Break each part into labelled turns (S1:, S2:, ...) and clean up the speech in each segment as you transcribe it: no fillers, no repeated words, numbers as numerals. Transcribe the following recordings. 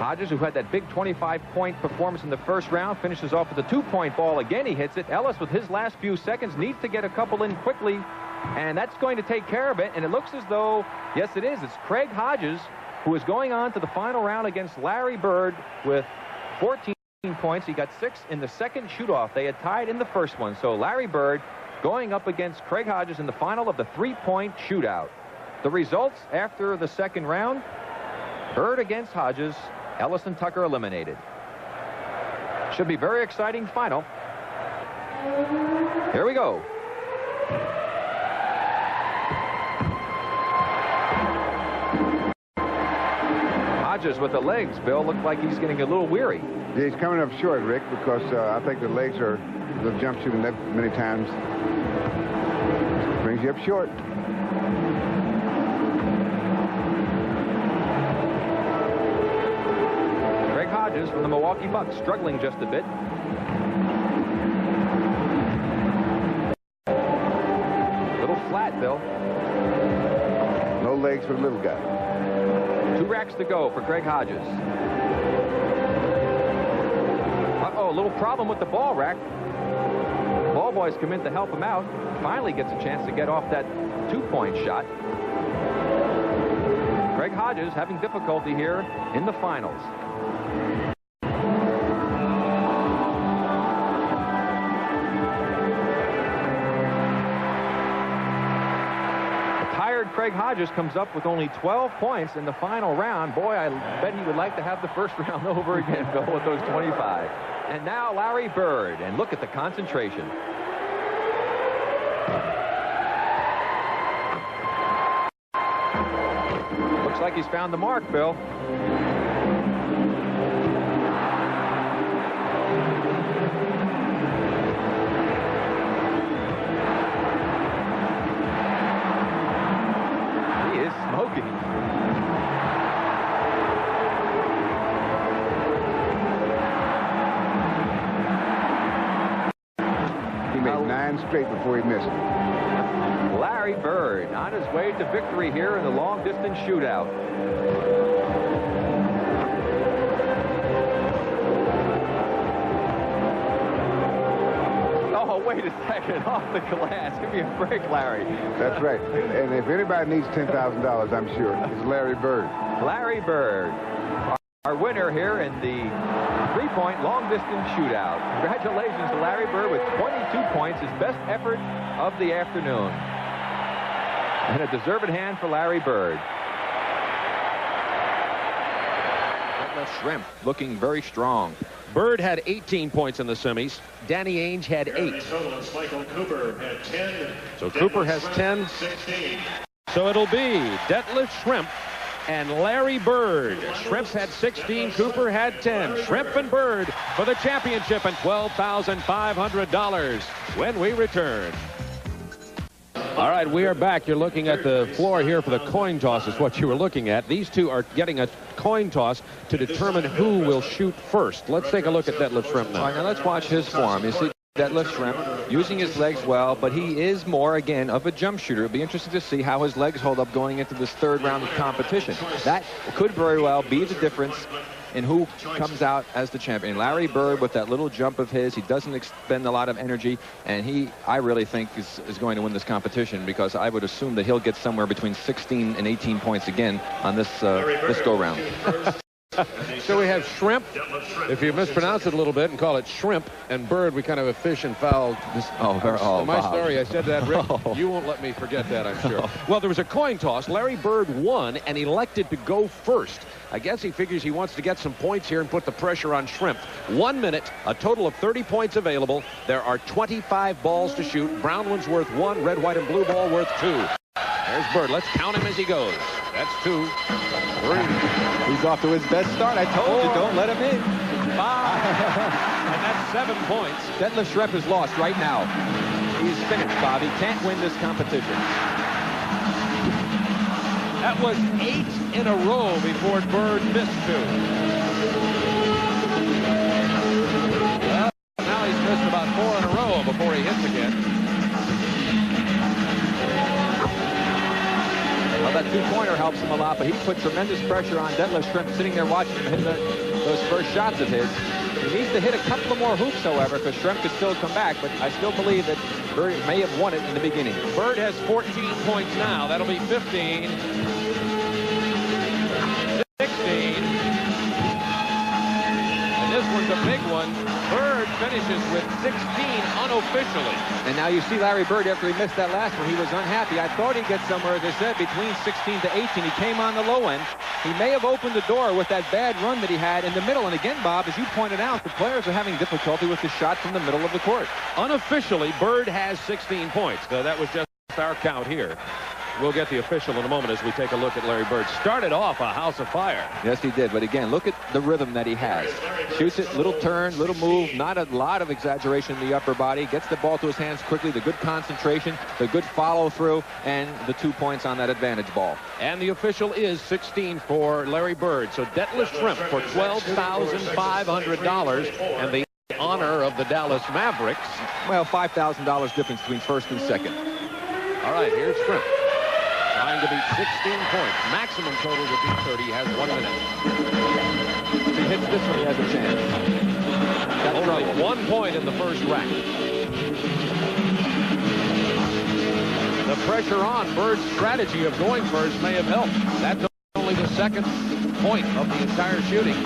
S1: Hodges, who had that big 25-point performance in the first round, finishes off with a 2-point ball. Again, he hits it. Ellis, with his last few seconds, needs to get a couple in quickly, and that's going to take care of it. And it looks as though, yes, it is. It's Craig Hodges who is going on to the final round against Larry Bird with 14 points. He got 6 in the second shoot-off. They had tied in the first one. So Larry Bird going up against Craig Hodges in the final of the 3-point shootout. The results after the second round: Bird against Hodges, Ellis and Tucker eliminated. Should be very exciting final. Here we go. Hodges with the legs, Bill, looked like he's getting a little weary.
S2: Yeah, he's coming up short, Rick, because I think the legs are, the jump shooting that many times brings you up short.
S1: Craig Hodges from the Milwaukee Bucks, struggling just a bit. Little flat, Bill.
S2: No legs for the little guy.
S1: 2 racks to go for Craig Hodges. Uh-oh, a little problem with the ball rack. Ball boys come in to help him out. Finally gets a chance to get off that 2-point shot. Craig Hodges having difficulty here in the finals. Craig Hodges comes up with only 12 points in the final round. Boy, I bet he would like to have the first round over again, Bill, with those 25. And now Larry Bird, and look at the concentration. Looks like he's found the mark, Bill. Smoking.
S2: He made 9 straight before he missed.
S1: Larry Bird on his way to victory here in the long-distance shootout. Oh, wait a second. Off the glass. Give me a break, Larry.
S2: That's right. And if anybody needs $10,000, I'm sure, it's Larry Bird.
S1: Larry Bird, our winner here in the 3-point long-distance shootout. Congratulations to Larry Bird with 22 points, his best effort of the afternoon. And a deserved hand for Larry Bird. Detlef Schrempf looking very strong.
S3: Bird had 18 points in the semis. Danny Ainge had 8.
S4: Michael Cooper had 10.
S3: So Cooper has 10.
S4: 16.
S3: So it'll be Detlef Schrempf and Larry Bird. Schrempf had 16. Cooper had 10. Schrempf and Bird for the championship and $12,500 when we return. All right, we are back. You're looking at the floor here for the coin toss is what you were looking at. These two are getting a coin toss to determine who will shoot first. Let's take a look at Detlef Schrempf now.
S1: All right, now let's watch his form. You see Detlef Schrempf using his legs well, but he is more, again, of a jump shooter. It'll be interesting to see how his legs hold up going into this 3rd round of competition. That could very well be the difference in who comes out as the champion. Larry Bird, with that little jump of his, he doesn't expend a lot of energy, and I really think is going to win this competition, because I would assume that he'll get somewhere between 16 and 18 points again on this go-round.
S3: So we have Schrempf. If you mispronounce it a little bit and call it shrimp, and Bird, we kind of a fish and fowl. My story, I said that, Rick. You won't let me forget that, I'm sure. Well, there was a coin toss. Larry Bird won and elected to go first. I guess he figures he wants to get some points here and put the pressure on Schrempf. 1 minute, a total of 30 points available. There are 25 balls to shoot. Brown one's worth 1, red, white, and blue ball worth 2. There's Bird. Let's count him as he goes. That's 2, 3.
S1: He's off to his best start. I told you, don't let him in.
S3: 5. And that's 7 points.
S1: Detlef Schrempf is lost right now. He's finished, Bob. He can't win this competition.
S3: That was 8 in a row before Bird missed 2. Well, now he's missed about 4 in a row before he hits again.
S1: Well, that 2-pointer helps him a lot, but he put tremendous pressure on Detlef Schrempf sitting there watching him hit those first shots of his. He needs to hit a couple of more hoops, however, because Schrempf could still come back, but I still believe that Bird may have won it in the beginning.
S3: Bird has 14 points now. That'll be 15. 16. And this one's a big one. Bird finishes with 16 unofficially.
S1: And now you see Larry Bird, after he missed that last one, he was unhappy. I thought he'd get somewhere, as I said, between 16 to 18. He came on the low end. He may have opened the door with that bad run that he had in the middle. And again, Bob, as you pointed out, the players are having difficulty with the shot from the middle of the court.
S3: Unofficially, Bird has 16 points. That was just our count here. We'll get the official in a moment as we take a look at Larry Bird. Started off a house of fire.
S1: Yes, he did. But again, look at the rhythm that he has. Shoots it, little turn, little move, not a lot of exaggeration in the upper body. Gets the ball to his hands quickly, the good concentration, the good follow through, and the 2 points on that advantage ball.
S3: And the official is 16 for Larry Bird. So Detlef Schrempf for $12,500 and the honor of the Dallas Mavericks.
S1: Well, $5,000 difference between first and second.
S3: All right, here's Schrempf. Trying to beat 16 points. Maximum total would be 30. He has 1 minute.
S1: If he hits this one, he has a chance. That's
S3: only
S1: trouble.
S3: 1 point in the first rack. The pressure on Bird's strategy of going first may have helped. That's only the second point of the entire shooting.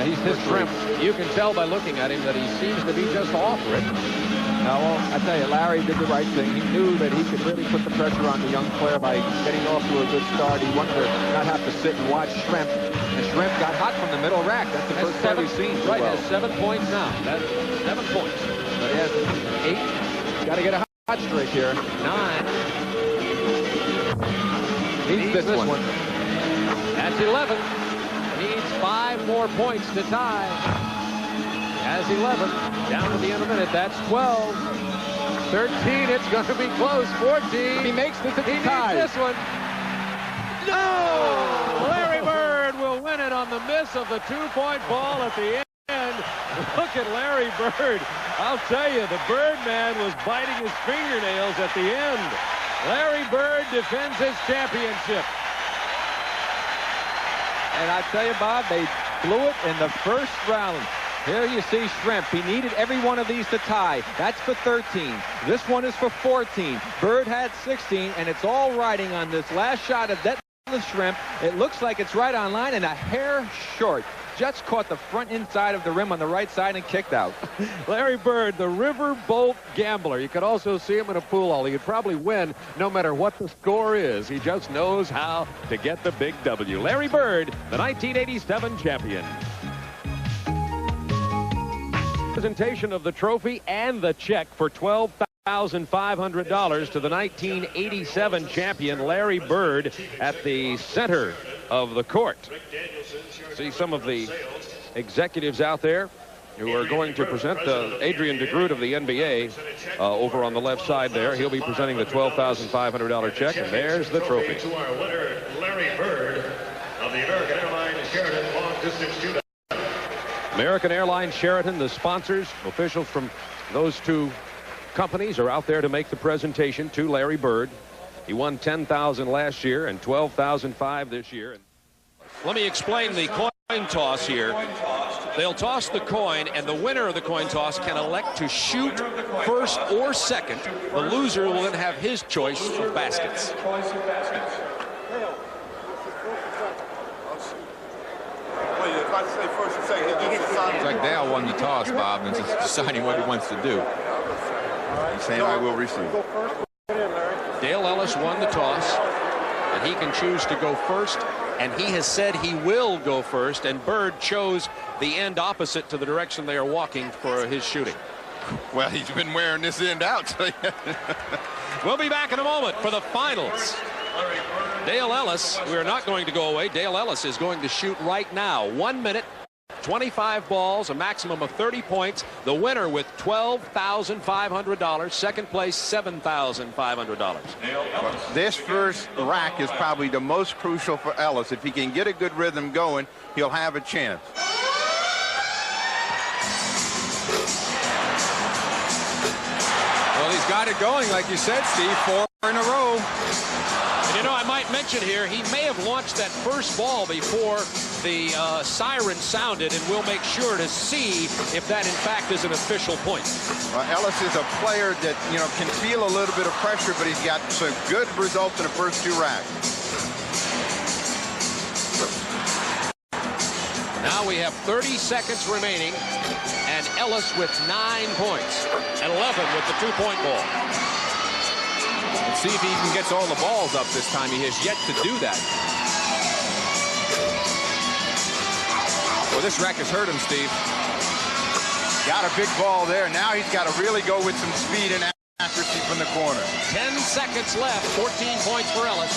S1: He's his
S3: Schrempf. You can tell by looking at him that he seems to be just off it.
S1: Now, well, I tell you, Larry did the right thing. He knew that he could really put the pressure on the young player by getting off to a good start. He wanted to not have to sit and watch Schrempf. And Schrempf got hot from the middle rack. That's the first time we've seen.
S3: Right,
S1: well.
S3: has 7 points now. That's 7 points.
S1: But he has 8. Got to get a hot streak here.
S3: 9.
S1: Needs this one.
S3: That's 11. Needs 5 more points to tie. Has 11. Down to the end of the minute. That's 12. 13. It's going to be close. 14.
S1: He makes this.
S3: He needs this one. No! Larry Bird will win it on the miss of the 2-point ball at the end. Look at Larry Bird. I'll tell you, the Birdman was biting his fingernails at the end. Larry Bird defends his championship.
S1: And I tell you, Bob, they blew it in the first round. Here you see Schrempf. He needed every one of these to tie. That's for 13. This one is for 14. Bird had 16, and it's all riding on this last shot of Detlef Schrempf. It looks like it's right on line and a hair short. Just caught the front inside of the rim on the right side and kicked out.
S3: Larry Bird, the riverboat gambler. You could also see him in a pool hall. He could probably win no matter what the score is. He just knows how to get the big W. Larry Bird, the 1987 champion. Presentation of the trophy and the check for $12,500 to the 1987 champion Larry Bird at the center of the court. See some of the executives out there who are going to present Adrian DeGroot of the NBA over on the left side there. He'll be presenting the $12,500 check, and there's the trophy.
S4: To our winner, Larry Bird of the American Airlines Sheraton Long Distance Shootout.
S3: American Airlines, Sheraton, the sponsors, officials from those two companies are out there to make the presentation to Larry Bird. He won $10,000 last year and $12,500 this year. Let me explain the coin toss here. They'll toss the coin, and the winner of the coin toss can elect to shoot first or second. The loser will then have his choice of baskets.
S5: It's like Dale won the toss, Bob, and just deciding what he wants to do. Saying I will receive.
S3: Dale Ellis won the toss, and he can choose to go first, and he has said he will go first, and Bird chose the end opposite to the direction they are walking for his shooting.
S5: Well, he's been wearing this end out. So
S3: We'll be back in a moment for the finals. Dale Ellis, we're not going to go away. Dale Ellis is going to shoot right now. 1 minute, 25 balls, a maximum of 30 points. The winner with $12,500. Second place, $7,500.
S5: this first rack is probably the most crucial for Ellis. If he can get a good rhythm going, he'll have a chance.
S3: Well, he's
S6: He's got it going, like you said, Steve, 4 in a row.
S3: And, you know, I might mention here, he may have launched that first ball before the siren sounded, and we'll make sure to see if that, in fact, is an official point.
S5: Ellis is a player that, you know, can feel a little bit of pressure, but he's got some good results in the first 2 racks.
S3: Now we have 30 seconds remaining, and Ellis with 9 points, and 11 with the 2-point ball.
S1: Let's see if he even gets all the balls up this time. He has yet to do that. Well, this rack has hurt him, Steve.
S5: Got a big ball there. Now he's got to really go with some speed and accuracy from the corner.
S3: 10 seconds left. 14 points for Ellis.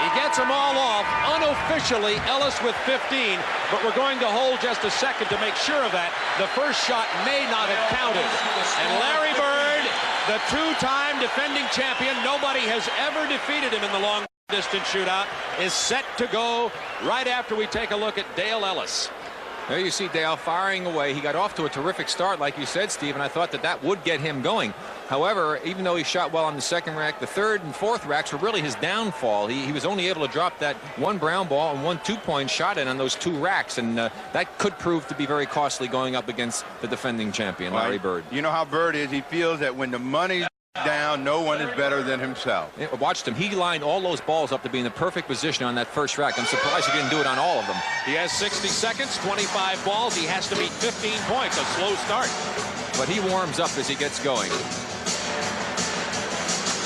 S3: He gets them all off. Unofficially, Ellis with 15, but we're going to hold just a second to make sure of that. The first shot may not have counted. And Larry Bird, the 2-time defending champion, nobody has ever defeated him in the long distance shootout, is set to go right after we take a look at Dale Ellis.
S1: There you see Dale firing away. He got off to a terrific start, like you said, Steve, and I thought that that would get him going. However, even though he shot well on the second rack, the third and fourth racks were really his downfall. He was only able to drop that 1 brown ball and 1 2-point shot in on those 2 racks, and that could prove to be very costly going up against the defending champion, Larry Bird.
S5: You know how Bird is. He feels that when the money's down, no one is better than himself.
S1: Yeah, watched him. He lined all those balls up to be in the perfect position on that first rack. I'm surprised he didn't do it on all of them.
S3: He has 60 seconds, 25 balls. He has to meet 15 points, a slow start.
S1: But he warms up as he gets going.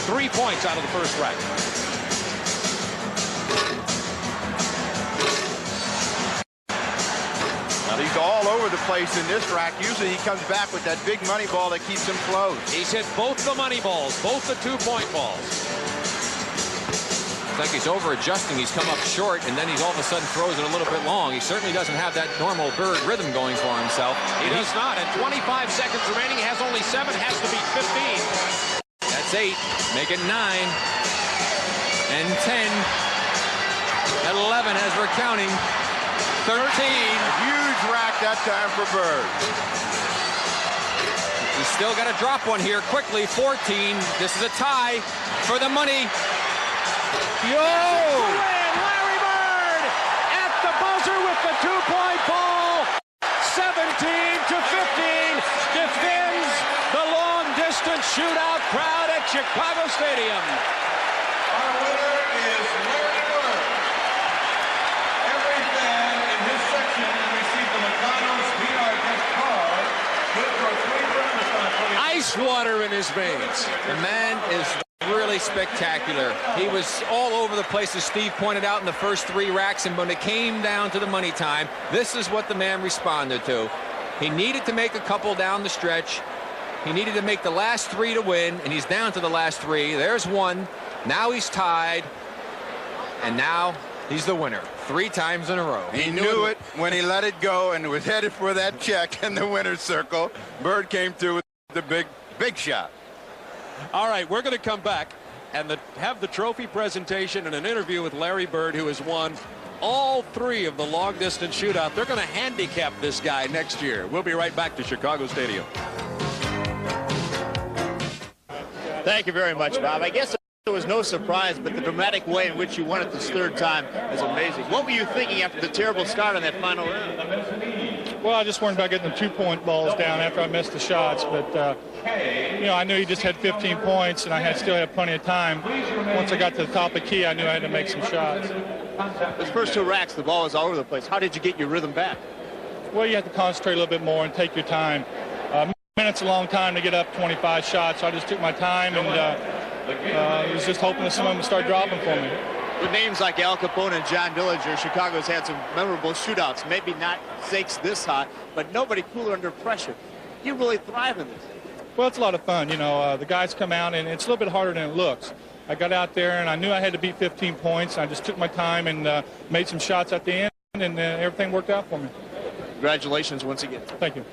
S3: 3 points out of the first rack.
S5: Now he's all over the place in this rack. Usually he comes back with that big money ball that keeps him close.
S3: He's hit both the money balls, both the 2-point balls.
S1: It's like he's over-adjusting. He's come up short, and then he's all of a sudden throws it a little bit long. He certainly doesn't have that normal Bird rhythm going for himself.
S3: He does not. At 25 seconds remaining, he has only 7, has to beat 15.
S1: That's 8. Make it 9. And 10. At 11 as we're counting. 13.
S5: A huge rack that time for Bird.
S1: He's still got to drop one here quickly. 14. This is a tie for the money. Yo!
S3: Larry Bird at the buzzer with the 2-point ball. 17-15. Defends the long-distance shootout crowd at Chicago Stadium.
S4: Our winner is Larry Bird. Every fan in his section received the McDonald's VR gift card good for 3 breakfast on
S3: Ice water in his veins.
S1: The man is really spectacular. He was all over the place, as Steve pointed out, in the first 3 racks, and when it came down to the money time, this is what the man responded to. He needed to make a couple down the stretch. He needed to make the last 3 to win, and he's down to the last 3. There's 1. Now he's tied, and now he's the winner 3 times in a row.
S5: He knew it when he let it go and was headed for that check in the winner's circle. Bird came through with the big shot.
S3: All right, we're going to come back and have the trophy presentation and an interview with Larry Bird, who has won all 3 of the long-distance shootout. They're going to handicap this guy next year. We'll be right back to Chicago Stadium.
S7: Thank you very much, Bob. I guess there was no surprise, but the dramatic way in which you won it this 3rd time is amazing. What were you thinking after the terrible start on that final round?
S8: Well, I just worried about getting the 2-point balls down after I missed the shots, but you know, I knew he just had 15 points, and I still had plenty of time. Once I got to the top of the key, I knew I had to make some shots.
S7: Those first 2 racks, the ball was all over the place. How did you get your rhythm back?
S8: Well, you have to concentrate a little bit more and take your time. Minute's a long time to get up 25 shots, so I just took my time and was just hoping that some of them would start dropping for me.
S7: With names like Al Capone and John Dillinger, Chicago's had some memorable shootouts. Maybe not stakes this high, but nobody cooler under pressure. You really thrive in this.
S8: Well, it's a lot of fun. You know, the guys come out, and it's a little bit harder than it looks. I got out there, and I knew I had to beat 15 points. I just took my time and made some shots at the end, and everything worked out for me.
S7: Congratulations once again.
S8: Thank you.